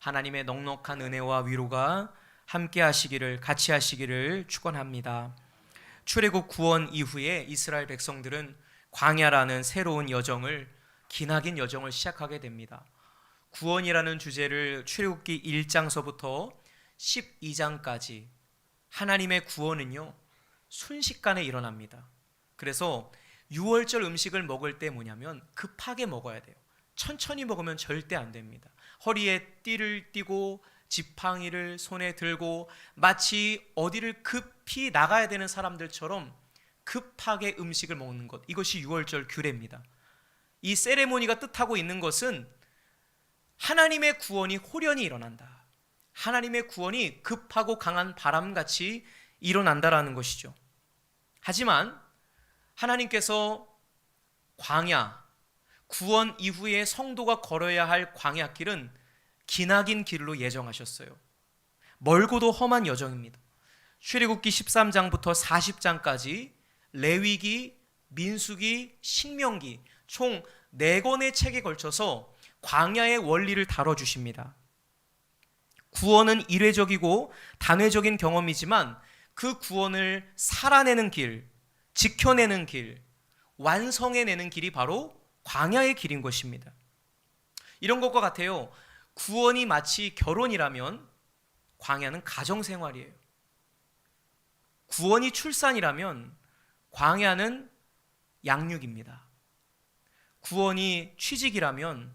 하나님의 넉넉한 은혜와 위로가 함께 하시기를, 같이 하시기를 축원합니다. 출애굽 구원 이후에 이스라엘 백성들은 광야라는 새로운 여정을, 기나긴 여정을 시작하게 됩니다. 구원이라는 주제를 출애굽기 1장서부터 12장까지 하나님의 구원은요, 순식간에 일어납니다. 그래서 유월절 음식을 먹을 때 뭐냐면 급하게 먹어야 돼요. 천천히 먹으면 절대 안 됩니다. 허리에 띠를 띠고 지팡이를 손에 들고 마치 어디를 급히 나가야 되는 사람들처럼 급하게 음식을 먹는 것, 이것이 유월절 규례입니다. 이 세레모니가 뜻하고 있는 것은 하나님의 구원이 호련히 일어난다, 하나님의 구원이 급하고 강한 바람같이 일어난다라는 것이죠. 하지만 하나님께서 광야, 구원 이후에 성도가 걸어야 할 광야길은 기나긴 길로 예정하셨어요. 멀고도 험한 여정입니다. 출애굽기 13장부터 40장까지 레위기, 민수기, 신명기 총 4권의 책에 걸쳐서 광야의 원리를 다뤄주십니다. 구원은 일회적이고 단회적인 경험이지만 그 구원을 살아내는 길, 지켜내는 길, 완성해내는 길이 바로 광야의 길인 것입니다. 이런 것과 같아요. 구원이 마치 결혼이라면 광야는 가정생활이에요. 구원이 출산이라면 광야는 양육입니다. 구원이 취직이라면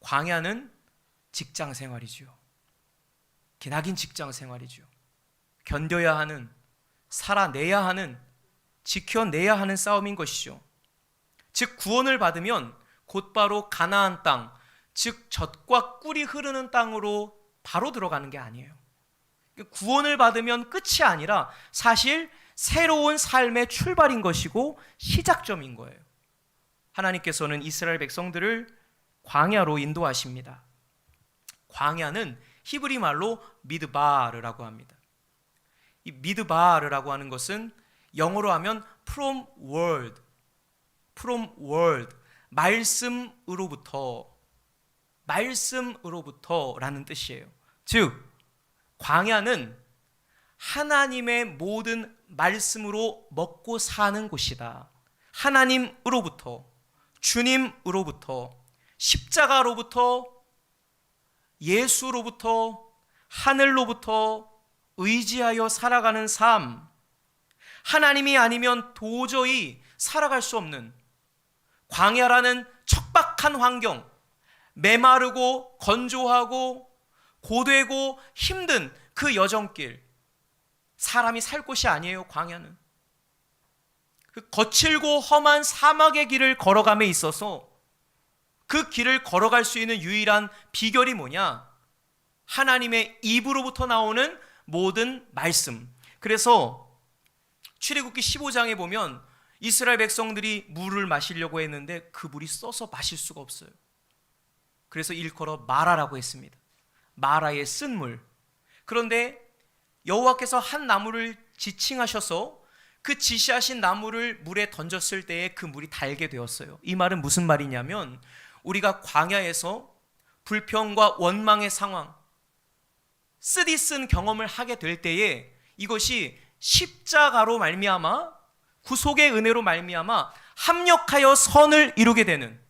광야는 직장생활이죠. 기나긴 직장생활이죠. 견뎌야 하는, 살아내야 하는, 지켜내야 하는 싸움인 것이죠. 즉 구원을 받으면 곧바로 가나안 땅, 즉 젖과 꿀이 흐르는 땅으로 바로 들어가는 게 아니에요. 구원을 받으면 끝이 아니라 사실 새로운 삶의 출발인 것이고 시작점인 거예요. 하나님께서는 이스라엘 백성들을 광야로 인도하십니다. 광야는 히브리 말로 미드바르라고 합니다. 이 미드바르라고 하는 것은 영어로 하면 from word, 말씀으로부터라는 뜻이에요. 즉 광야는 하나님의 모든 말씀으로 먹고 사는 곳이다. 하나님으로부터, 주님으로부터, 십자가로부터, 예수로부터, 하늘로부터 의지하여 살아가는 삶, 하나님이 아니면 도저히 살아갈 수 없는 광야라는 척박한 환경, 메마르고 건조하고 고되고 힘든 그 여정길, 사람이 살 곳이 아니에요. 광야는 그 거칠고 험한 사막의 길을 걸어감에 있어서 그 길을 걸어갈 수 있는 유일한 비결이 뭐냐? 하나님의 입으로부터 나오는 모든 말씀. 그래서 출애굽기 15장에 보면 이스라엘 백성들이 물을 마시려고 했는데 그 물이 써서 마실 수가 없어요. 그래서 일컬어 마라라고 했습니다. 마라의 쓴 물. 그런데 여호와께서 한 나무를 지칭하셔서 그 지시하신 나무를 물에 던졌을 때에 그 물이 달게 되었어요. 이 말은 무슨 말이냐면 우리가 광야에서 불평과 원망의 상황, 쓰디쓴 경험을 하게 될 때에 이것이 십자가로 말미암아, 구속의 은혜로 말미암아 합력하여 선을 이루게 되는,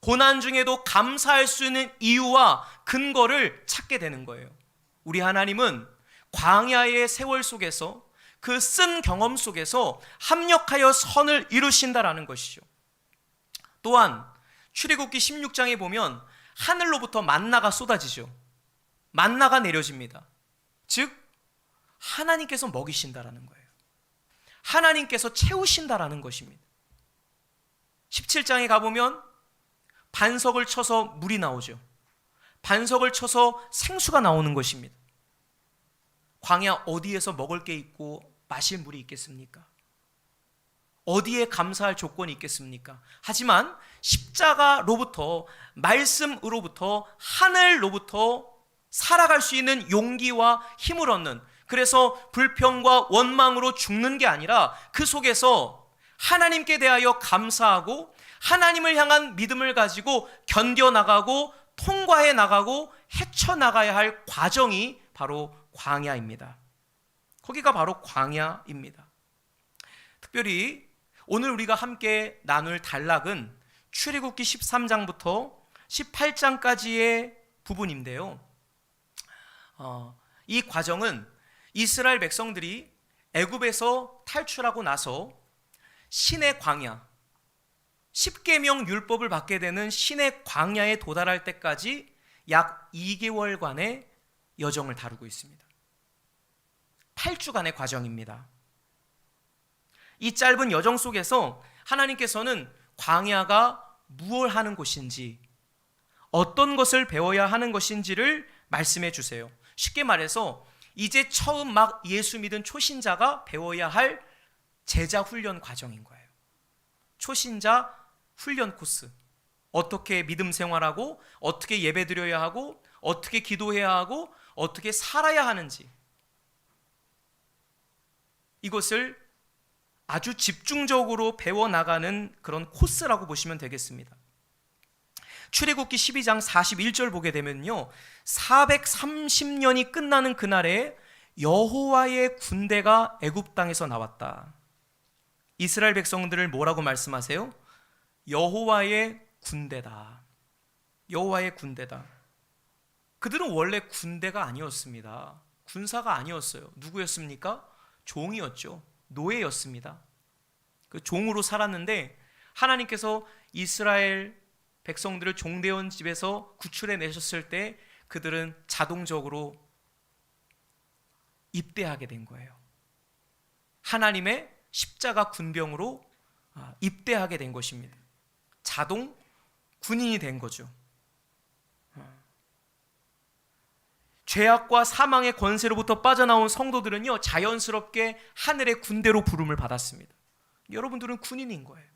고난 중에도 감사할 수 있는 이유와 근거를 찾게 되는 거예요. 우리 하나님은 광야의 세월 속에서 그 쓴 경험 속에서 합력하여 선을 이루신다라는 것이죠. 또한 출애굽기 16장에 보면 하늘로부터 만나가 쏟아지죠. 만나가 내려집니다. 즉 하나님께서 먹이신다라는 거예요. 하나님께서 채우신다라는 것입니다. 17장에 가보면 반석을 쳐서 물이 나오죠. 반석을 쳐서 생수가 나오는 것입니다. 광야 어디에서 먹을 게 있고 마실 물이 있겠습니까? 어디에 감사할 조건이 있겠습니까? 하지만 십자가로부터, 말씀으로부터, 하늘로부터 살아갈 수 있는 용기와 힘을 얻는, 그래서 불평과 원망으로 죽는 게 아니라 그 속에서 하나님께 대하여 감사하고 하나님을 향한 믿음을 가지고 견뎌나가고 통과해 나가고 헤쳐나가야 할 과정이 바로 광야입니다. 거기가 바로 광야입니다. 특별히 오늘 우리가 함께 나눌 단락은 출애굽기 13장부터 18장까지의 부분인데요. 이 과정은 이스라엘 백성들이 애굽에서 탈출하고 나서 신의 광야, 십계명 율법을 받게 되는 신의 광야에 도달할 때까지 약 2개월간의 여정을 다루고 있습니다. 8주간의 과정입니다. 이 짧은 여정 속에서 하나님께서는 광야가 무엇을 하는 곳인지, 어떤 것을 배워야 하는 것인지를 말씀해 주세요. 쉽게 말해서 이제 처음 막 예수 믿은 초신자가 배워야 할 제자 훈련 과정인 거예요. 초신자 훈련 코스. 어떻게 믿음 생활하고, 어떻게 예배 드려야 하고, 어떻게 기도해야 하고, 어떻게 살아야 하는지, 이것을 아주 집중적으로 배워나가는 그런 코스라고 보시면 되겠습니다. 출애굽기 12장 41절 보게 되면요, 430년이 끝나는 그날에 여호와의 군대가 애굽 땅에서 나왔다. 이스라엘 백성들을 뭐라고 말씀하세요? 여호와의 군대다. 여호와의 군대다. 그들은 원래 군대가 아니었습니다. 군사가 아니었어요. 누구였습니까? 종이었죠. 노예였습니다. 그 종으로 살았는데 하나님께서 이스라엘 백성들을 종되온 집에서 구출해 내셨을 때 그들은 자동적으로 입대하게 된 거예요. 하나님의 십자가 군병으로 입대하게 된 것입니다. 자동 군인이 된 거죠. 죄악과 사망의 권세로부터 빠져나온 성도들은요, 자연스럽게 하늘의 군대로 부름을 받았습니다. 여러분들은 군인인 거예요.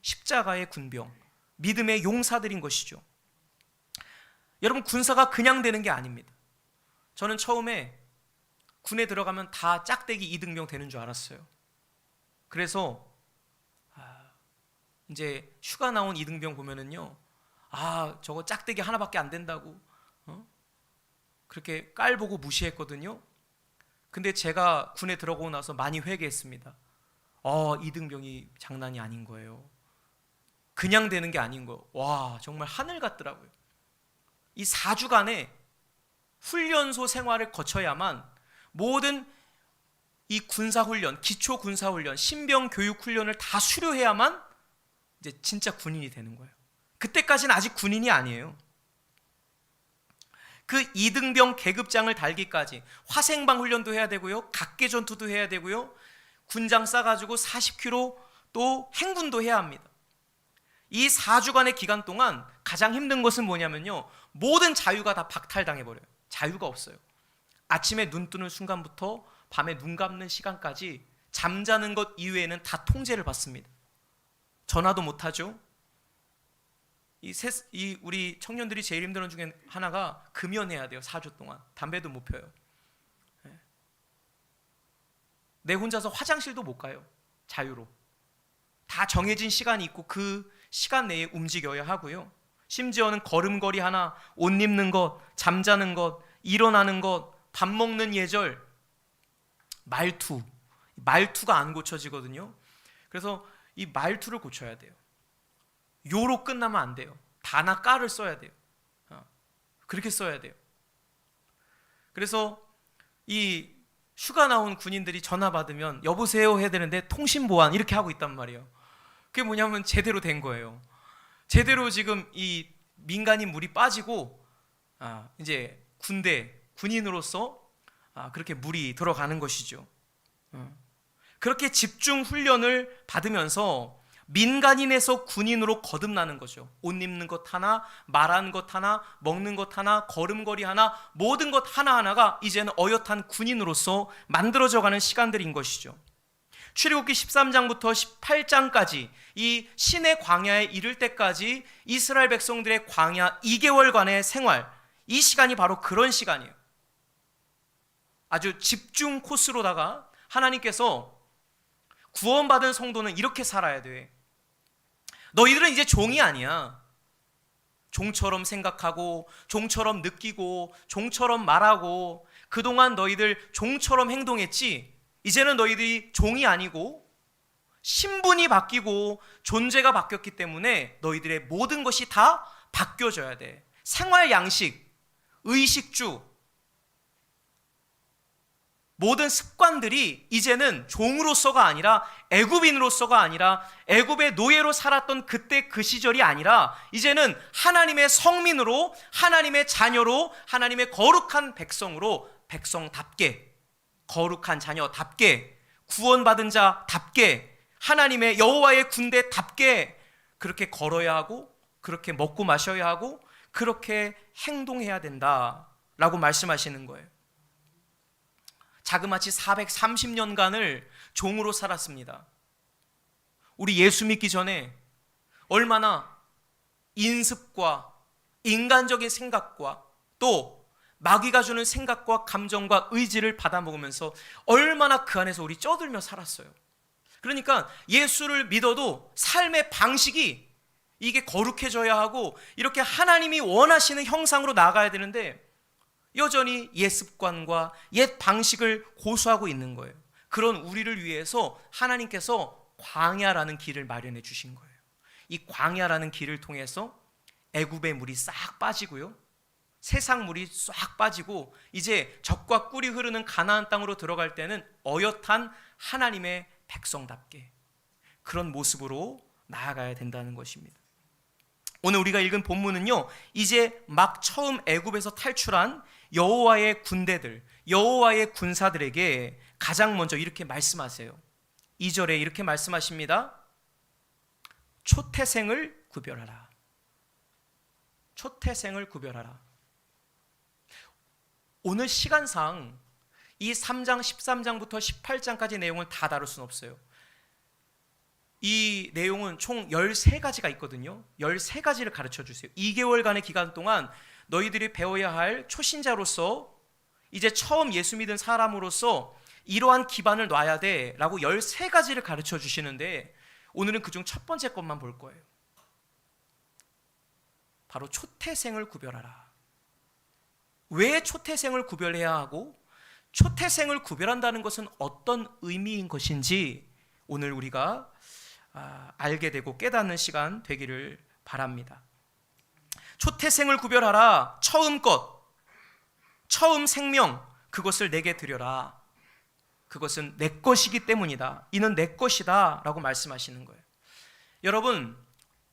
십자가의 군병, 믿음의 용사들인 것이죠. 여러분, 군사가 그냥 되는 게 아닙니다. 저는 처음에 군에 들어가면 다 짝대기 이등병 되는 줄 알았어요. 그래서 이제 휴가 나온 이등병 보면은요, 저거 짝대기 하나밖에 안 된다고 그렇게 깔보고 무시했거든요. 근데 제가 군에 들어가고 나서 많이 회개했습니다. 이등병이 장난이 아닌 거예요. 그냥 되는 게 아닌 거예요. 와, 정말 하늘 같더라고요. 이 4주간의 훈련소 생활을 거쳐야만 모든 이 군사훈련, 기초군사훈련, 신병교육훈련을 다 수료해야만 이제 진짜 군인이 되는 거예요. 그때까지는 아직 군인이 아니에요. 그 이등병 계급장을 달기까지 화생방 훈련도 해야 되고요, 각계전투도 해야 되고요, 군장 싸가지고 40km 또 행군도 해야 합니다. 이 4주간의 기간 동안 가장 힘든 것은 뭐냐면요, 모든 자유가 다 박탈당해버려요. 자유가 없어요. 아침에 눈 뜨는 순간부터 밤에 눈 감는 시간까지 잠자는 것 이외에는 다 통제를 받습니다. 전화도 못하죠. 우리 청년들이 제일 힘든 것 중에 하나가 금연해야 돼요. 4주 동안 담배도 못 펴요. 내 혼자서 화장실도 못 가요. 자유로 다 정해진 시간이 있고 그 시간 내에 움직여야 하고요. 심지어는 걸음걸이 하나, 옷 입는 것, 잠자는 것, 일어나는 것, 밥 먹는 예절, 말투가 안 고쳐지거든요. 그래서 이 말투를 고쳐야 돼요. 요로 끝나면 안 돼요. 다나 까를 써야 돼요. 그렇게 써야 돼요. 그래서 이 휴가 나온 군인들이 전화 받으면 여보세요 해야 되는데 통신보안 이렇게 하고 있단 말이에요. 그게 뭐냐면 제대로 된 거예요. 제대로 지금 이 민간인 물이 빠지고 이제 군인으로서 그렇게 물이 들어가는 것이죠. 그렇게 집중 훈련을 받으면서 민간인에서 군인으로 거듭나는 거죠. 옷 입는 것 하나, 말하는 것 하나, 먹는 것 하나, 걸음걸이 하나, 모든 것 하나하나가 이제는 어엿한 군인으로서 만들어져가는 시간들인 것이죠. 출애굽기 13장부터 18장까지 이 신의 광야에 이를 때까지 이스라엘 백성들의 광야 2개월간의 생활, 이 시간이 바로 그런 시간이에요. 아주 집중 코스로다가 하나님께서 구원받은 성도는 이렇게 살아야 돼. 너희들은 이제 종이 아니야. 종처럼 생각하고 종처럼 느끼고 종처럼 말하고 그동안 너희들 종처럼 행동했지, 이제는 너희들이 종이 아니고 신분이 바뀌고 존재가 바뀌었기 때문에 너희들의 모든 것이 다 바뀌어져야 돼. 생활 양식, 의식주, 모든 습관들이 이제는 종으로서가 아니라, 애굽인으로서가 아니라, 애굽의 노예로 살았던 그때 그 시절이 아니라 이제는 하나님의 성민으로, 하나님의 자녀로, 하나님의 거룩한 백성으로, 백성답게, 거룩한 자녀답게, 구원받은 자답게, 하나님의 여호와의 군대답게 그렇게 걸어야 하고, 그렇게 먹고 마셔야 하고, 그렇게 행동해야 된다라고 말씀하시는 거예요. 자그마치 430년간을 종으로 살았습니다. 우리 예수 믿기 전에 얼마나 인습과 인간적인 생각과 또 마귀가 주는 생각과 감정과 의지를 받아먹으면서 얼마나 그 안에서 우리 쪄들며 살았어요. 그러니까 예수를 믿어도 삶의 방식이 이게 거룩해져야 하고 이렇게 하나님이 원하시는 형상으로 나아가야 되는데 여전히 옛 습관과 옛 방식을 고수하고 있는 거예요. 그런 우리를 위해서 하나님께서 광야라는 길을 마련해 주신 거예요. 이 광야라는 길을 통해서 애굽의 물이 싹 빠지고요, 세상 물이 싹 빠지고 이제 젖과 꿀이 흐르는 가나안 땅으로 들어갈 때는 어엿한 하나님의 백성답게 그런 모습으로 나아가야 된다는 것입니다. 오늘 우리가 읽은 본문은요, 이제 막 처음 애굽에서 탈출한 여호와의 군대들, 여호와의 군사들에게 가장 먼저 이렇게 말씀하세요. 2절에 이렇게 말씀하십니다. 초태생을 구별하라. 초태생을 구별하라. 오늘 시간상 이 3장 13장부터 18장까지 내용을 다 다룰 수는 없어요. 이 내용은 총 13가지가 있거든요. 13가지를 가르쳐 주세요. 2개월간의 기간 동안 너희들이 배워야 할 초신자로서, 이제 처음 예수 믿은 사람으로서 이러한 기반을 놔야 돼 라고 13가지를 가르쳐 주시는데 오늘은 그중 첫 번째 것만 볼 거예요. 바로 초태생을 구별하라. 왜 초태생을 구별해야 하고 초태생을 구별한다는 것은 어떤 의미인 것인지 오늘 우리가 알게 되고 깨닫는 시간 되기를 바랍니다. 초태생을 구별하라. 처음 것, 처음 생명, 그것을 내게 드려라. 그것은 내 것이기 때문이다. 이는 내 것이다 라고 말씀하시는 거예요. 여러분,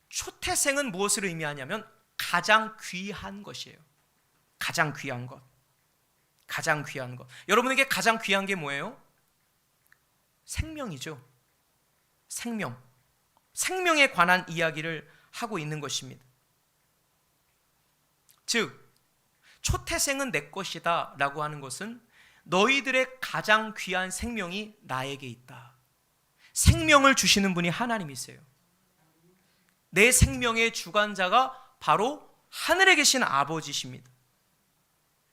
초태생은 무엇을 의미하냐면 가장 귀한 것이에요. 가장 귀한 것. 가장 귀한 것. 여러분에게 가장 귀한 게 뭐예요? 생명이죠. 생명. 생명에 관한 이야기를 하고 있는 것입니다. 즉, 초태생은 내 것이다 라고 하는 것은 너희들의 가장 귀한 생명이 나에게 있다. 생명을 주시는 분이 하나님이세요. 내 생명의 주관자가 바로 하늘에 계신 아버지십니다.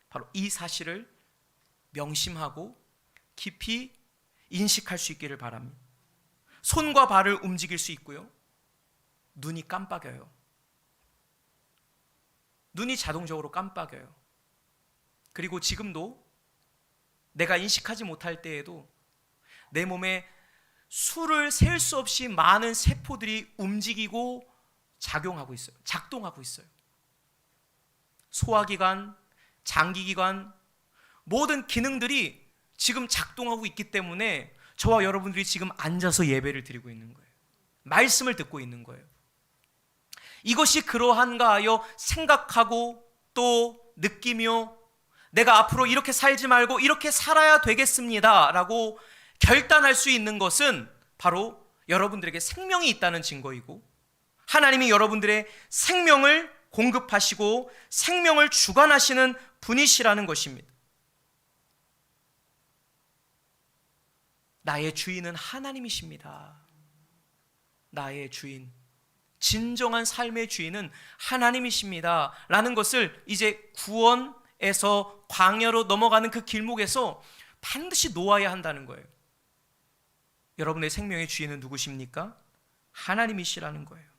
바로 이 사실을 명심하고 깊이 인식할 수 있기를 바랍니다. 손과 발을 움직일 수 있고요, 눈이 깜빡여요. 눈이 자동적으로 깜빡여요. 그리고 지금도 내가 인식하지 못할 때에도 내 몸에 수를 셀 수 없이 많은 세포들이 움직이고 작용하고 있어요. 작동하고 있어요. 소화기관, 장기기관, 모든 기능들이 지금 작동하고 있기 때문에 저와 여러분들이 지금 앉아서 예배를 드리고 있는 거예요. 말씀을 듣고 있는 거예요. 이것이 그러한가 하여 생각하고 또 느끼며 내가 앞으로 이렇게 살지 말고 이렇게 살아야 되겠습니다 라고 결단할 수 있는 것은 바로 여러분들에게 생명이 있다는 증거이고 하나님이 여러분들의 생명을 공급하시고 생명을 주관하시는 분이시라는 것입니다. 나의 주인은 하나님이십니다. 나의 주인, 진정한 삶의 주인은 하나님이십니다 라는 것을 이제 구원에서 광야로 넘어가는 그 길목에서 반드시 놓아야 한다는 거예요. 여러분의 생명의 주인은 누구십니까? 하나님이시라는 거예요.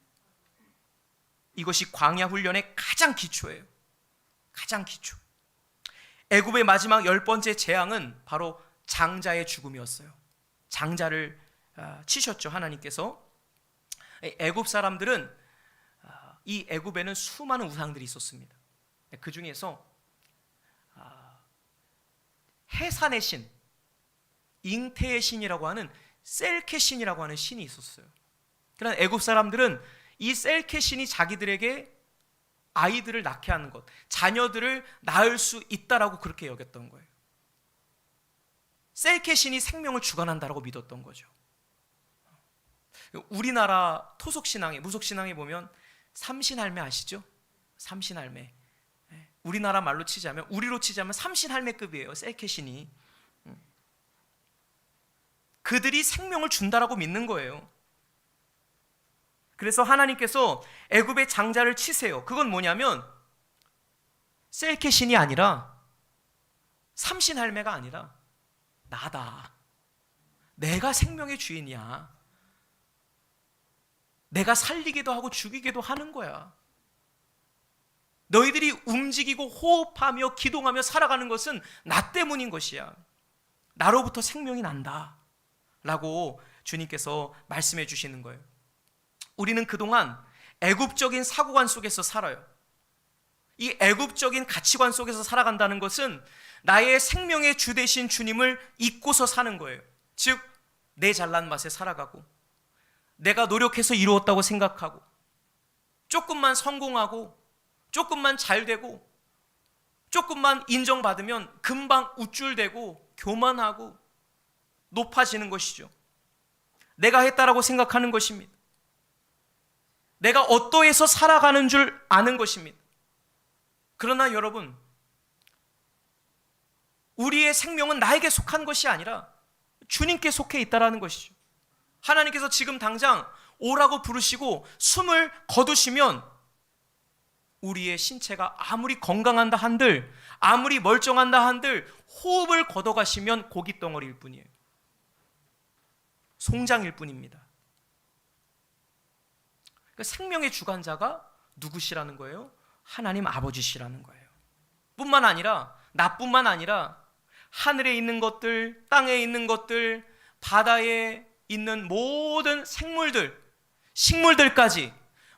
이것이 광야 훈련의 가장 기초예요. 가장 기초. 애굽의 마지막 10번째 재앙은 바로 장자의 죽음이었어요. 장자를 치셨죠, 하나님께서. 애굽 사람들은 이 애굽에는 수많은 우상들이 있었습니다. 그 중에서 해산의 신, 잉태의 신이라고 하는 셀케 신이라고 하는 신이 있었어요. 그러나 애굽 사람들은 이 셀케 신이 자기들에게 아이들을 낳게 하는 것, 자녀들을 낳을 수 있다라고 그렇게 여겼던 거예요. 셀케 신이 생명을 주관한다라고 믿었던 거죠. 우리나라 토속신앙에, 무속신앙에 보면 삼신할매 아시죠? 삼신할매. 우리나라 말로 치자면, 우리로 치자면 삼신할매급이에요, 셀케 신이. 그들이 생명을 준다라고 믿는 거예요. 그래서 하나님께서 애굽의 장자를 치세요. 그건 뭐냐면 셀케 신이 아니라, 삼신할매가 아니라 나다. 내가 생명의 주인이야. 내가 살리기도 하고 죽이기도 하는 거야. 너희들이 움직이고 호흡하며 기동하며 살아가는 것은 나 때문인 것이야. 나로부터 생명이 난다 라고 주님께서 말씀해 주시는 거예요. 우리는 그동안 애굽적인 사고관 속에서 살아요. 이 애굽적인 가치관 속에서 살아간다는 것은 나의 생명의 주 되신 주님을 잊고서 사는 거예요. 즉, 내 잘난 맛에 살아가고, 내가 노력해서 이루었다고 생각하고, 조금만 성공하고, 조금만 잘 되고, 조금만 인정받으면 금방 우쭐대고 교만하고 높아지는 것이죠. 내가 했다라고 생각하는 것입니다. 내가 어떠해서 살아가는 줄 아는 것입니다. 그러나 여러분, 우리의 생명은 나에게 속한 것이 아니라 주님께 속해 있다라는 것이죠. 하나님께서 지금 당장 오라고 부르시고 숨을 거두시면 우리의 신체가 아무리 건강한다 한들, 아무리 멀쩡한다 한들 호흡을 걷어가시면 고깃덩어리일 뿐이에요. 송장일 뿐입니다. 그러니까 생명의 주관자가 누구시라는 거예요? 하나님 아버지시라는 거예요. 뿐만 아니라, 나뿐만 아니라 하늘에 있는 것들, 땅에 있는 것들, 바다에 있는 모든 생물들, 식물들까지,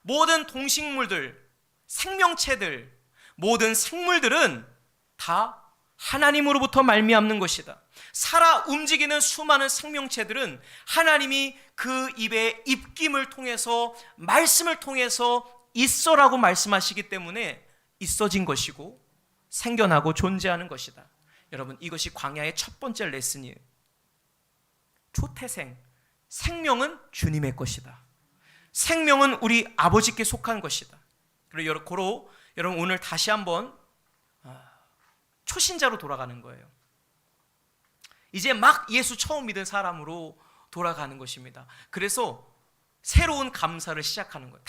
모든 동식물들, 생명체들, 모든 생물들은 다 하나님으로부터 말미암는 것이다. 살아 움직이는 수많은 생명체들은 하나님이 그 입의 입김을 통해서, 말씀을 통해서 있어라고 말씀하시기 때문에 있어진 것이고 생겨나고 존재하는 것이다. 여러분, 이것이 광야의 첫 번째 레슨이에요. 초태생, 생명은 주님의 것이다. 생명은 우리 아버지께 속한 것이다. 그리고 여러분, 오늘 다시 한번 초신자로 돌아가는 거예요. 이제 막 예수 처음 믿은 사람으로 돌아가는 것입니다. 그래서 새로운 감사를 시작하는 거예요.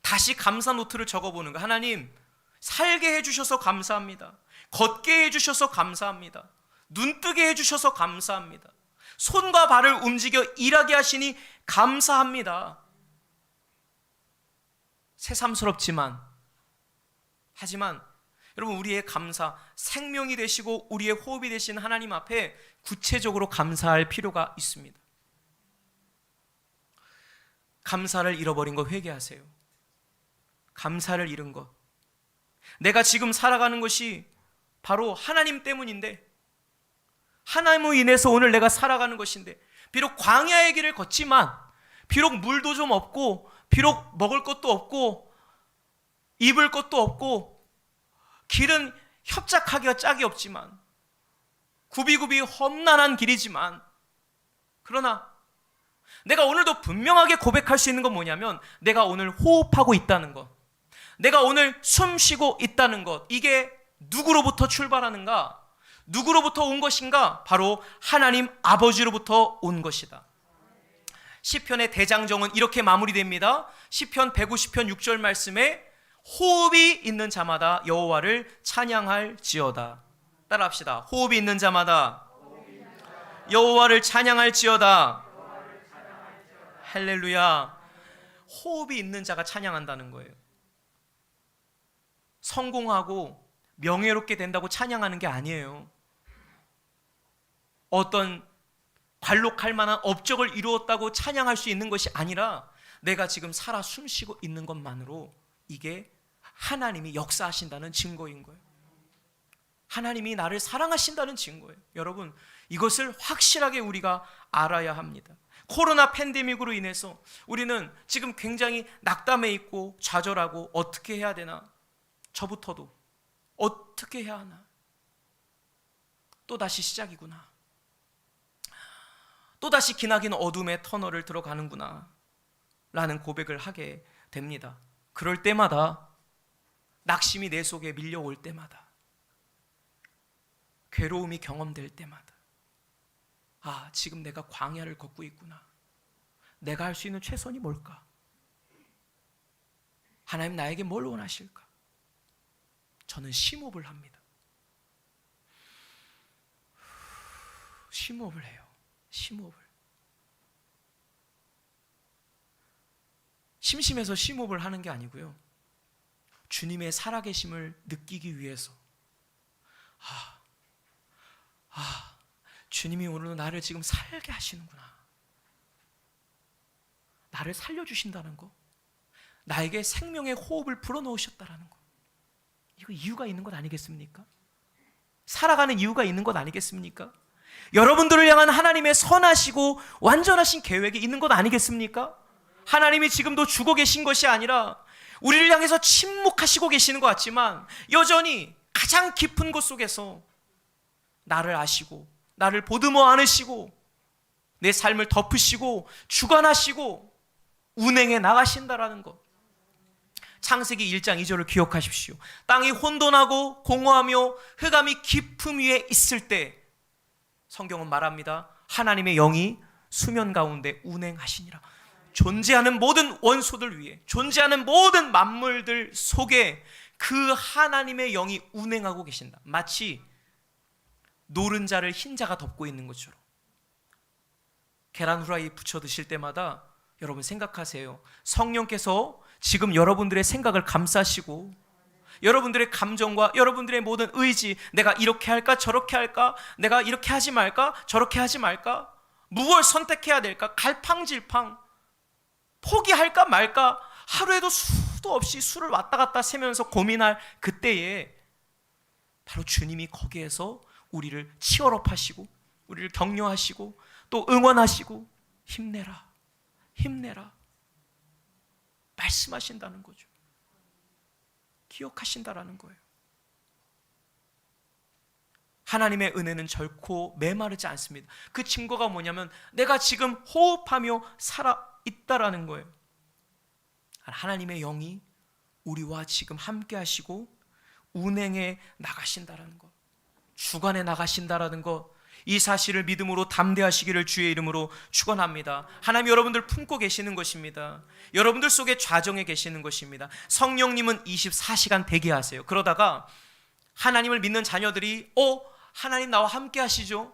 다시 감사 노트를 적어보는 거예요. 하나님, 살게 해주셔서 감사합니다. 걷게 해주셔서 감사합니다. 눈뜨게 해주셔서 감사합니다. 손과 발을 움직여 일하게 하시니 감사합니다. 새삼스럽지만, 하지만 여러분, 우리의 감사, 생명이 되시고 우리의 호흡이 되신 하나님 앞에 구체적으로 감사할 필요가 있습니다. 감사를 잃어버린 것 회개하세요. 감사를 잃은 것, 내가 지금 살아가는 것이 바로 하나님 때문인데, 하나님으로 인해서 오늘 내가 살아가는 것인데, 비록 광야의 길을 걷지만, 비록 물도 좀 없고, 비록 먹을 것도 없고, 입을 것도 없고, 길은 협착하기가 짝이 없지만, 굽이굽이 험난한 길이지만, 그러나 내가 오늘도 분명하게 고백할 수 있는 건 뭐냐면, 내가 오늘 호흡하고 있다는 것, 내가 오늘 숨 쉬고 있다는 것, 이게 누구로부터 출발하는가? 누구로부터 온 것인가? 바로 하나님 아버지로부터 온 것이다. 시편의 대장정은 이렇게 마무리됩니다. 시편 150편 6절 말씀에 호흡이 있는 자마다 여호와를 찬양할지어다. 따라합시다. 호흡이 있는 자마다 여호와를 찬양할지어다. 할렐루야. 호흡이 있는 자가 찬양한다는 거예요. 성공하고 명예롭게 된다고 찬양하는 게 아니에요. 어떤 관록할 만한 업적을 이루었다고 찬양할 수 있는 것이 아니라 내가 지금 살아 숨쉬고 있는 것만으로 이게 하나님이 역사하신다는 증거인 거예요. 하나님이 나를 사랑하신다는 증거예요. 여러분, 이것을 확실하게 우리가 알아야 합니다. 코로나 팬데믹으로 인해서 우리는 지금 굉장히 낙담해 있고 좌절하고 어떻게 해야 되나? 저부터도 어떻게 해야 하나? 또다시 시작이구나. 또다시 기나긴 어둠의 터널을 들어가는구나 라는 고백을 하게 됩니다. 그럴 때마다, 낙심이 내 속에 밀려올 때마다, 괴로움이 경험될 때마다, 아, 지금 내가 광야를 걷고 있구나. 내가 할 수 있는 최선이 뭘까? 하나님 나에게 뭘 원하실까? 저는 심호흡을 합니다. 심호흡을 해요. 심호흡을. 심심해서 심호흡을 하는 게 아니고요, 주님의 살아계심을 느끼기 위해서, 주님이 오늘 나를 지금 살게 하시는구나. 나를 살려주신다는 거, 나에게 생명의 호흡을 불어넣으셨다라는 거, 이거 이유가 있는 것 아니겠습니까? 살아가는 이유가 있는 것 아니겠습니까? 여러분들을 향한 하나님의 선하시고 완전하신 계획이 있는 것 아니겠습니까? 하나님이 지금도 주고 계신 것이 아니라 우리를 향해서 침묵하시고 계시는 것 같지만 여전히 가장 깊은 곳 속에서 나를 아시고 나를 보듬어 안으시고 내 삶을 덮으시고 주관하시고 운행해 나가신다라는 것. 창세기 1장 2절을 기억하십시오. 땅이 혼돈하고 공허하며 흑암이 깊음 위에 있을 때, 성경은 말합니다. 하나님의 영이 수면 가운데 운행하시니라. 존재하는 모든 원소들 위에, 존재하는 모든 만물들 속에 그 하나님의 영이 운행하고 계신다. 마치 노른자를 흰자가 덮고 있는 것처럼. 계란 후라이 부쳐 드실 때마다 여러분 생각하세요. 성령께서 지금 여러분들의 생각을 감싸시고 여러분들의 감정과 여러분들의 모든 의지, 내가 이렇게 할까 저렇게 할까, 내가 이렇게 하지 말까 저렇게 하지 말까, 무엇을 선택해야 될까, 갈팡질팡 포기할까 말까, 하루에도 수도 없이 수를 왔다 갔다 세면서 고민할 그때에 바로 주님이 거기에서 우리를 치열업하시고 우리를 격려하시고 또 응원하시고 힘내라 힘내라 말씀하신다는 거죠. 기억하신다라는 거예요. 하나님의 은혜는 결코 메마르지 않습니다. 그 증거가 뭐냐면 내가 지금 호흡하며 살아있다라는 거예요. 하나님의 영이 우리와 지금 함께 하시고 운행해 나가신다라는 것, 주관해 나가신다라는 것, 이 사실을 믿음으로 담대하시기를 주의 이름으로 축원합니다. 하나님 여러분들 품고 계시는 것입니다. 여러분들 속에 좌정해 계시는 것입니다. 성령님은 24시간 대기하세요. 그러다가 하나님을 믿는 자녀들이 하나님 나와 함께 하시죠.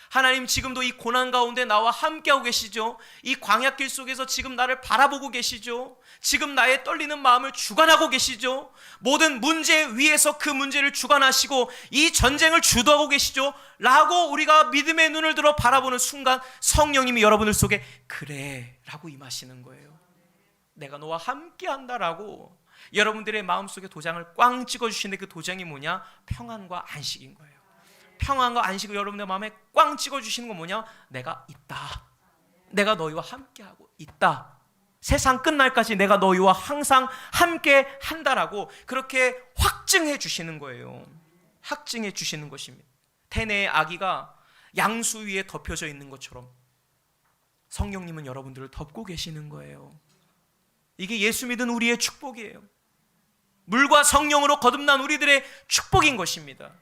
하나님 지금도 이 고난 가운데 나와 함께하고 계시죠. 이 광야길 속에서 지금 나를 바라보고 계시죠. 지금 나의 떨리는 마음을 주관하고 계시죠. 모든 문제 위에서 그 문제를 주관하시고 이 전쟁을 주도하고 계시죠 라고 우리가 믿음의 눈을 들어 바라보는 순간 성령님이 여러분들 속에 그래 라고 임하시는 거예요. 내가 너와 함께한다 라고 여러분들의 마음속에 도장을 꽝 찍어주시는데, 그 도장이 뭐냐? 평안과 안식인 거예요. 평안과 안식을 여러분의 마음에 꽝 찍어주시는 건 뭐냐? 내가 있다. 내가 너희와 함께하고 있다. 세상 끝날까지 내가 너희와 항상 함께 한다라고 그렇게 확증해 주시는 거예요. 확증해 주시는 것입니다. 태내의 아기가 양수 위에 덮여져 있는 것처럼 성령님은 여러분들을 덮고 계시는 거예요. 이게 예수 믿은 우리의 축복이에요. 물과 성령으로 거듭난 우리들의 축복인 것입니다.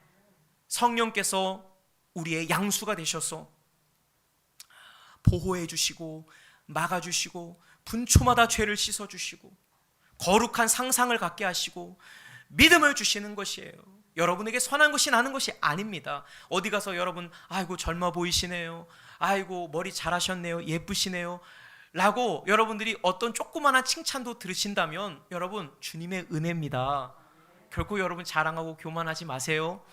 성령께서 우리의 양수가 되셔서 보호해 주시고 막아주시고 분초마다 죄를 씻어주시고 거룩한 상상을 갖게 하시고 믿음을 주시는 것이에요. 여러분에게 선한 것이 나는 것이 아닙니다. 어디 가서 여러분 아이고 젊어 보이시네요, 아이고 머리 잘하셨네요, 예쁘시네요, 라고 여러분들이 어떤 조그마한 칭찬도 들으신다면 여러분, 주님의 은혜입니다. 결코 여러분 자랑하고 교만하지 마세요.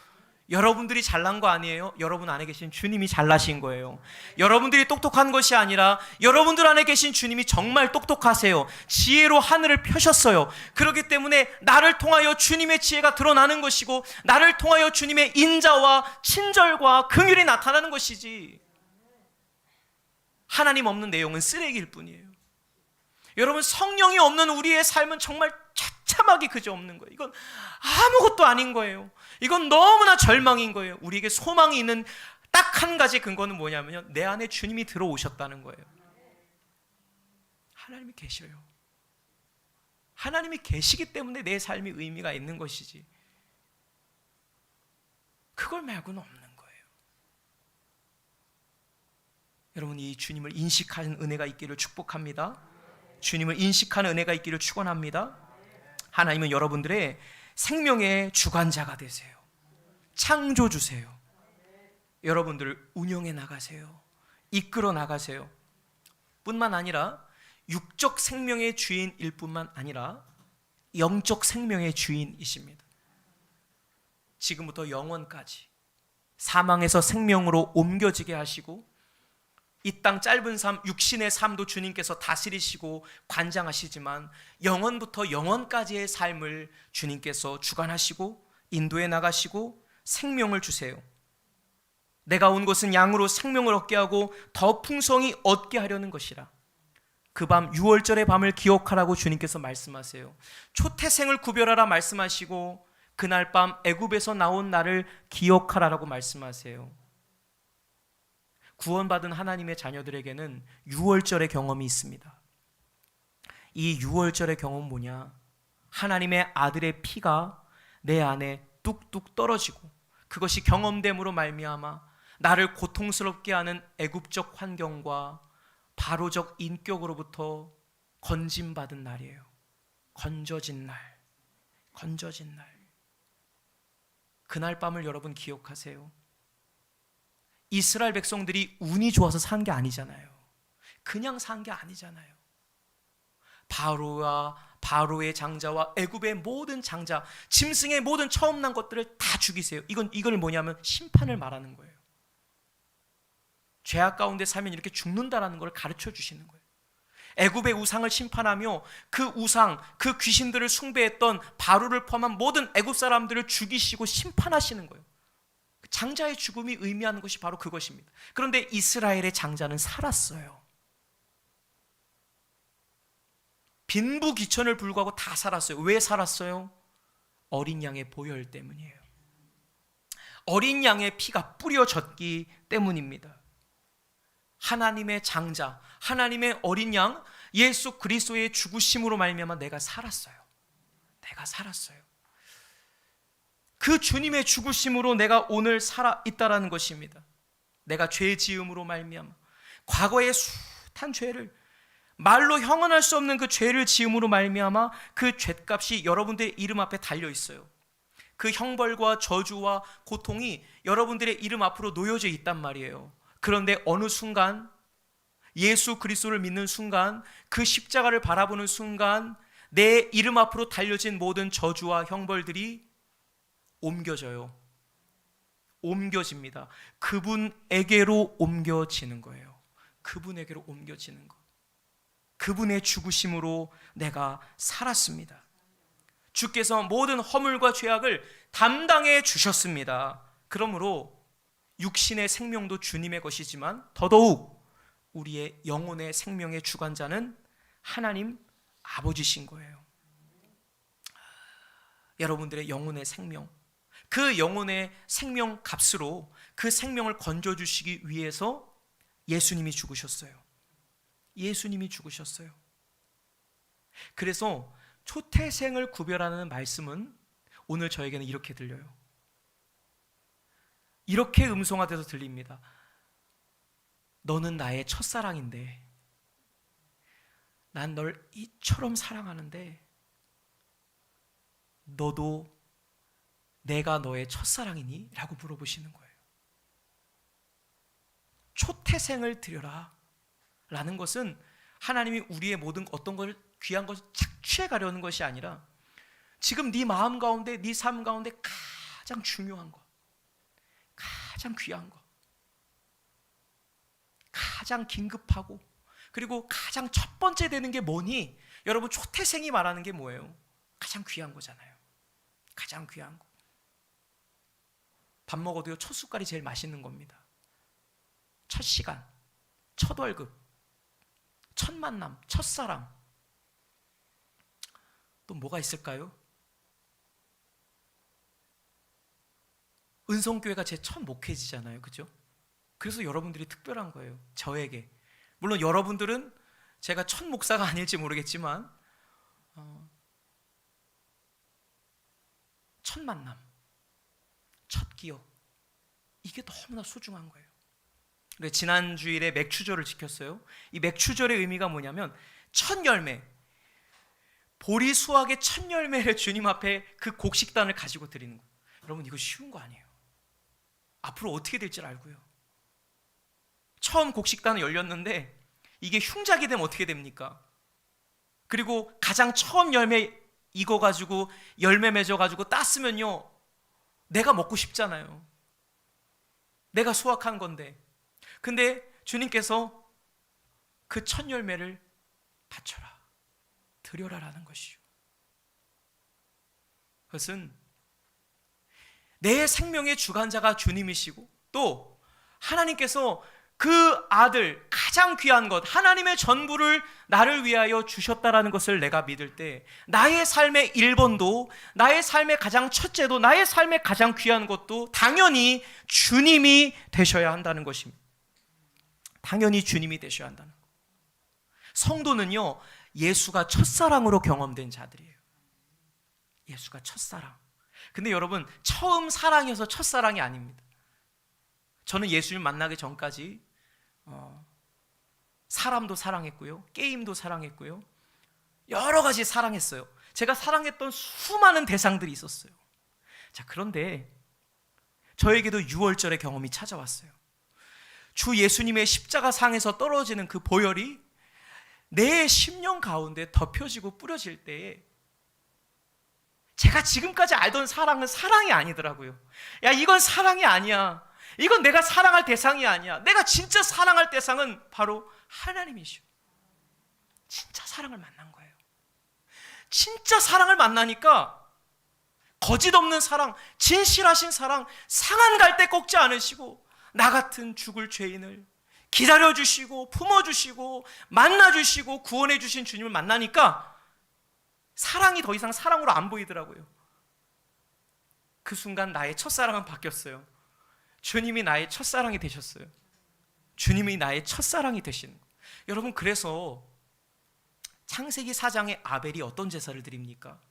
여러분들이 잘난 거 아니에요. 여러분 안에 계신 주님이 잘나신 거예요. 여러분들이 똑똑한 것이 아니라 여러분들 안에 계신 주님이 정말 똑똑하세요. 지혜로 하늘을 펴셨어요. 그렇기 때문에 나를 통하여 주님의 지혜가 드러나는 것이고, 나를 통하여 주님의 인자와 친절과 긍휼이 나타나는 것이지, 하나님 없는 내용은 쓰레기일 뿐이에요. 여러분, 성령이 없는 우리의 삶은 정말 처참하게 그저 없는 거예요. 이건 아무것도 아닌 거예요. 이건 너무나 절망인 거예요. 우리에게 소망이 있는 딱 한 가지 근거는 뭐냐면요, 내 안에 주님이 들어오셨다는 거예요. 하나님이 계셔요. 하나님이 계시기 때문에 내 삶이 의미가 있는 것이지, 그걸 말고는 없는 거예요. 여러분, 이 주님을 인식하는 은혜가 있기를 축복합니다. 주님을 인식하는 은혜가 있기를 축원합니다. 하나님은 여러분들의 생명의 주관자가 되세요. 창조주세요. 여러분들을 운영해 나가세요. 이끌어 나가세요. 뿐만 아니라 육적 생명의 주인일 뿐만 아니라 영적 생명의 주인이십니다. 지금부터 영원까지 사망에서 생명으로 옮겨지게 하시고, 이 땅 짧은 삶, 육신의 삶도 주님께서 다스리시고 관장하시지만 영원부터 영원까지의 삶을 주님께서 주관하시고 인도해 나가시고 생명을 주세요. 내가 온 것은 양으로 생명을 얻게 하고 더 풍성히 얻게 하려는 것이라. 그 밤, 유월절의 밤을 기억하라고 주님께서 말씀하세요. 초태생을 구별하라 말씀하시고, 그날 밤 애굽에서 나온 나를 기억하라라고 말씀하세요. 구원받은 하나님의 자녀들에게는 유월절의 경험이 있습니다. 이 유월절의 경험은 뭐냐? 하나님의 아들의 피가 내 안에 뚝뚝 떨어지고, 그것이 경험됨으로 말미암아 나를 고통스럽게 하는 애굽적 환경과 바로적 인격으로부터 건짐받은 날이에요. 건져진 날, 건져진 날. 그날 밤을 여러분 기억하세요. 이스라엘 백성들이 운이 좋아서 산 게 아니잖아요. 그냥 산 게 아니잖아요. 바로의 장자와 애굽의 모든 장자, 짐승의 모든 처음 난 것들을 다 죽이세요. 이걸 뭐냐면 심판을 말하는 거예요. 죄악 가운데 살면 이렇게 죽는다라는 걸 가르쳐 주시는 거예요. 애굽의 우상을 심판하며 그 우상, 그 귀신들을 숭배했던 바로를 포함한 모든 애굽 사람들을 죽이시고 심판하시는 거예요. 장자의 죽음이 의미하는 것이 바로 그것입니다. 그런데 이스라엘의 장자는 살았어요. 빈부귀천을 불구하고 다 살았어요. 왜 살았어요? 어린 양의 보혈 때문이에요. 어린 양의 피가 뿌려졌기 때문입니다. 하나님의 장자, 하나님의 어린 양 예수 그리스도의 죽으심으로 말미암아 내가 살았어요. 내가 살았어요. 그 주님의 죽으심으로 내가 오늘 살아 있다라는 것입니다. 내가 죄 지음으로 말미암아 과거의 숱한 죄를, 말로 형언할 수 없는 그 죄를 지음으로 말미암아 그 죄값이 여러분들의 이름 앞에 달려 있어요. 그 형벌과 저주와 고통이 여러분들의 이름 앞으로 놓여져 있단 말이에요. 그런데 어느 순간, 예수 그리스도를 믿는 순간, 그 십자가를 바라보는 순간 내 이름 앞으로 달려진 모든 저주와 형벌들이 옮겨져요. 옮겨집니다. 그분에게로 옮겨지는 거예요. 그분에게로 옮겨지는 것. 그분의 죽으심으로 내가 살았습니다. 주께서 모든 허물과 죄악을 담당해 주셨습니다. 그러므로 육신의 생명도 주님의 것이지만 더더욱 우리의 영혼의 생명의 주관자는 하나님 아버지신 거예요. 여러분들의 영혼의 생명, 그 영혼의 생명 값으로 그 생명을 건져주시기 위해서 예수님이 죽으셨어요. 예수님이 죽으셨어요. 그래서 초태생을 구별하는 말씀은 오늘 저에게는 이렇게 들려요. 이렇게 음성화돼서 들립니다. 너는 나의 첫사랑인데, 난 널 이처럼 사랑하는데 너도 내가 너의 첫사랑이니? 라고 물어보시는 거예요. 초태생을 드려라 라는 것은 하나님이 우리의 모든 어떤 걸 귀한 것을 착취해 가려는 것이 아니라 지금 네 마음 가운데, 네 삶 가운데 가장 중요한 거, 가장 귀한 거, 가장 긴급하고 그리고 가장 첫 번째 되는 게 뭐니? 여러분, 초태생이 말하는 게 뭐예요? 가장 귀한 거잖아요. 가장 귀한 거. 밥 먹어도요, 첫 숟갈이 제일 맛있는 겁니다. 첫 시간, 첫 월급, 첫 만남, 첫 사랑. 또 뭐가 있을까요? 은성교회가 제 첫 목회지잖아요. 그죠? 그래서 여러분들이 특별한 거예요. 저에게. 물론 여러분들은 제가 첫 목사가 아닐지 모르겠지만 첫 만남, 첫 기억, 이게 너무나 소중한 거예요. 지난 주일에 맥추절을 지켰어요. 이 맥추절의 의미가 뭐냐면 첫 열매, 보리 수확의 첫 열매를 주님 앞에 그 곡식단을 가지고 드리는 거예요. 여러분, 이거 쉬운 거 아니에요. 앞으로 어떻게 될지 알고요. 처음 곡식단은 열렸는데 이게 흉작이 되면 어떻게 됩니까? 그리고 가장 처음 열매 익어가지고 열매 맺어가지고 땄으면요, 내가 먹고 싶잖아요. 내가 수확한 건데. 근데 주님께서 그 첫 열매를 바쳐라, 드려라라는 것이요. 그것은 내 생명의 주관자가 주님이시고 또 하나님께서 그 아들, 가장 귀한 것, 하나님의 전부를 나를 위하여 주셨다라는 것을 내가 믿을 때 나의 삶의 1번도, 나의 삶의 가장 첫째도, 나의 삶의 가장 귀한 것도 당연히 주님이 되셔야 한다는 것입니다. 당연히 주님이 되셔야 한다는 것. 성도는요, 예수가 첫사랑으로 경험된 자들이에요. 예수가 첫사랑. 근데 여러분, 처음 사랑이어서 첫사랑이 아닙니다. 저는 예수님 만나기 전까지 사람도 사랑했고요, 게임도 사랑했고요, 여러 가지 사랑했어요. 제가 사랑했던 수많은 대상들이 있었어요. 자, 그런데 저에게도 6월절의 경험이 찾아왔어요. 주 예수님의 십자가 상에서 떨어지는 그 보혈이 내 심령 가운데 덮여지고 뿌려질 때에 제가 지금까지 알던 사랑은 사랑이 아니더라고요. 야, 이건 사랑이 아니야. 이건 내가 사랑할 대상이 아니야. 내가 진짜 사랑할 대상은 바로 하나님이시오. 진짜 사랑을 만난 거예요. 진짜 사랑을 만나니까 거짓 없는 사랑, 진실하신 사랑, 상한 갈 때 꺾지 않으시고 나 같은 죽을 죄인을 기다려주시고 품어주시고 만나주시고 구원해주신 주님을 만나니까 사랑이 더 이상 사랑으로 안 보이더라고요. 그 순간 나의 첫사랑은 바뀌었어요. 주님이 나의 첫사랑이 되셨어요. 주님이 나의 첫사랑이 되시는 거예요. 여러분, 그래서 창세기 4장에 아벨이 어떤 제사를 드립니까?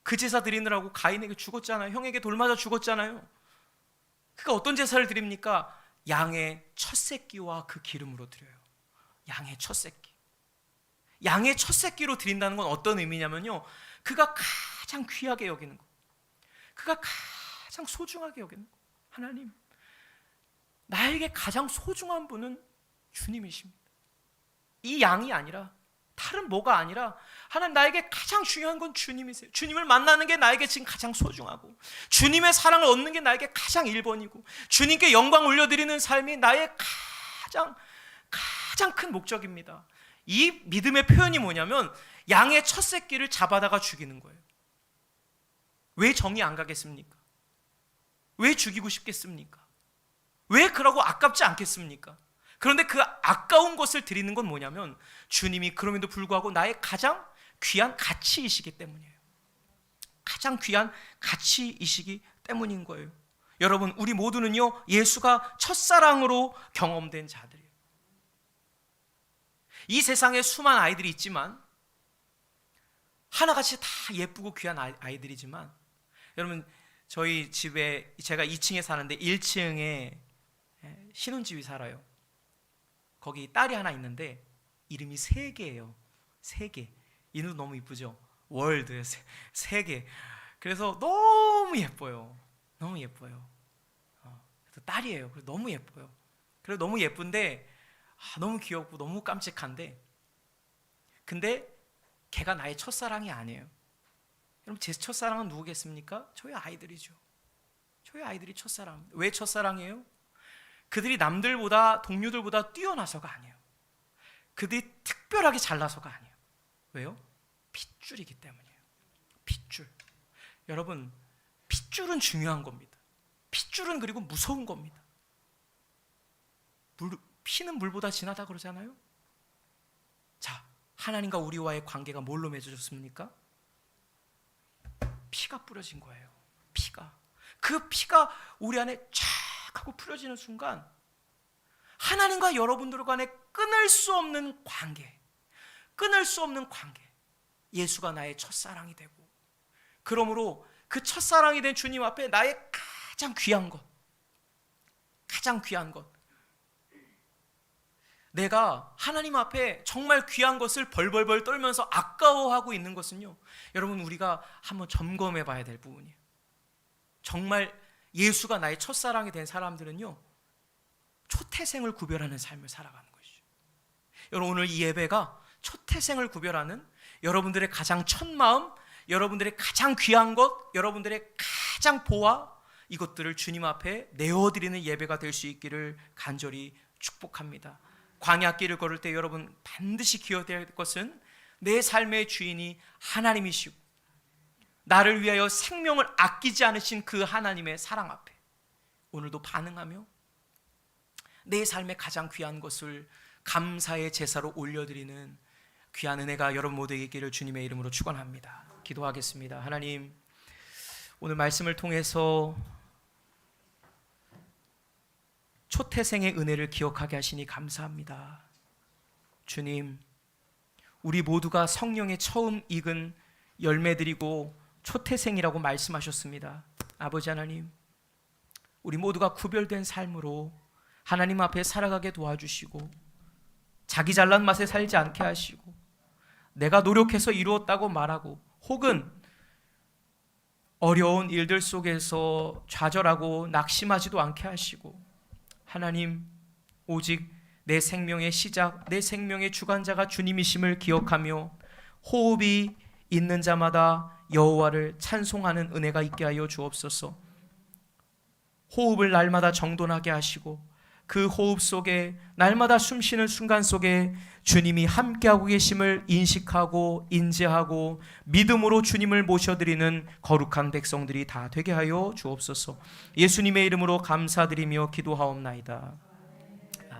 그 제사 드리느라고 가인에게 죽었잖아요. 형에게 돌 맞아 죽었잖아요. 그가 어떤 제사를 드립니까? 양의 첫 새끼와 그 기름으로 드려요. 양의 첫 새끼. 양의 첫 새끼로 드린다는 건 어떤 의미냐면요, 그가 가장 귀하게 여기는 거, 그가 가장 소중하게 여기는 거. 하나님, 나에게 가장 소중한 분은 주님이십니다. 이 양이 아니라, 다른 뭐가 아니라, 하나님, 나에게 가장 중요한 건 주님이세요. 주님을 만나는 게 나에게 지금 가장 소중하고, 주님의 사랑을 얻는 게 나에게 가장 1번이고, 주님께 영광 올려드리는 삶이 나의 가장 큰 목적입니다. 이 믿음의 표현이 뭐냐면 양의 첫 새끼를 잡아다가 죽이는 거예요. 왜 정이 안 가겠습니까? 왜 죽이고 싶겠습니까? 왜 그러고 아깝지 않겠습니까? 그런데 그 아까운 것을 드리는 건 뭐냐면 주님이 그럼에도 불구하고 나의 가장 귀한 가치이시기 때문이에요. 가장 귀한 가치이시기 때문인 거예요. 여러분, 우리 모두는요, 예수가 첫사랑으로 경험된 자들이에요. 이 세상에 수많은 아이들이 있지만 하나같이 다 예쁘고 귀한 아이들이지만, 여러분, 저희 집에 제가 2층에 사는데 1층에 신혼집이 살아요. 거기 딸이 하나 있는데 이름이 3개예요. 3개. 이름 너무 이쁘죠? 월드 3개. 그래서 너무 예뻐요. 너무 예뻐요. 그래서 딸이에요. 그래서 너무 예뻐요. 그래서 너무 예쁜데 너무 귀엽고 너무 깜찍한데 근데 걔가 나의 첫사랑이 아니에요. 여러분, 제 첫사랑은 누구겠습니까? 저희 아이들이죠. 저희 아이들이 첫사랑. 왜 첫사랑이에요? 그들이 남들보다, 동료들보다 뛰어나서가 아니에요. 그들이 특별하게 잘나서가 아니에요. 왜요? 핏줄이기 때문이에요. 핏줄. 여러분, 핏줄은 중요한 겁니다. 핏줄은 그리고 무서운 겁니다. 피는 물보다 진하다 그러잖아요. 자, 하나님과 우리와의 관계가 뭘로 맺어졌습니까? 피가 뿌려진 거예요. 피가. 그 피가 우리 안에 쫙 하고 뿌려지는 순간 하나님과 여러분들 간에 끊을 수 없는 관계, 끊을 수 없는 관계. 예수가 나의 첫사랑이 되고, 그러므로 그 첫사랑이 된 주님 앞에 나의 가장 귀한 것, 가장 귀한 것, 내가 하나님 앞에 정말 귀한 것을 벌벌벌 떨면서 아까워하고 있는 것은요, 여러분, 우리가 한번 점검해 봐야 될 부분이에요. 정말 예수가 나의 첫사랑이 된 사람들은요, 초태생을 구별하는 삶을 살아가는 것이죠. 여러분, 오늘 이 예배가 초태생을 구별하는 여러분들의 가장 첫 마음, 여러분들의 가장 귀한 것, 여러분들의 가장 보아, 이것들을 주님 앞에 내어드리는 예배가 될 수 있기를 간절히 축복합니다. 광야길을 걸을 때 여러분 반드시 기억해야 될 것은 내 삶의 주인이 하나님이시고 나를 위하여 생명을 아끼지 않으신 그 하나님의 사랑 앞에 오늘도 반응하며 내 삶의 가장 귀한 것을 감사의 제사로 올려드리는 귀한 은혜가 여러분 모두에게 있기를 주님의 이름으로 축원합니다. 기도하겠습니다. 하나님, 오늘 말씀을 통해서 초태생의 은혜를 기억하게 하시니 감사합니다. 주님, 우리 모두가 성령의 처음 익은 열매들이고 초태생이라고 말씀하셨습니다. 아버지 하나님, 우리 모두가 구별된 삶으로 하나님 앞에 살아가게 도와주시고 자기 잘난 맛에 살지 않게 하시고 내가 노력해서 이루었다고 말하고 혹은 어려운 일들 속에서 좌절하고 낙심하지도 않게 하시고 하나님, 오직 내 생명의 시작, 내 생명의 주관자가 주님이심을 기억하며 호흡이 있는 자마다 여호와를 찬송하는 은혜가 있게 하여 주옵소서. 호흡을 날마다 정돈하게 하시고 그 호흡 속에 날마다 숨쉬는 순간 속에 주님이 함께하고 계심을 인식하고 인지하고 믿음으로 주님을 모셔드리는 거룩한 백성들이 다 되게 하여 주옵소서. 예수님의 이름으로 감사드리며 기도하옵나이다.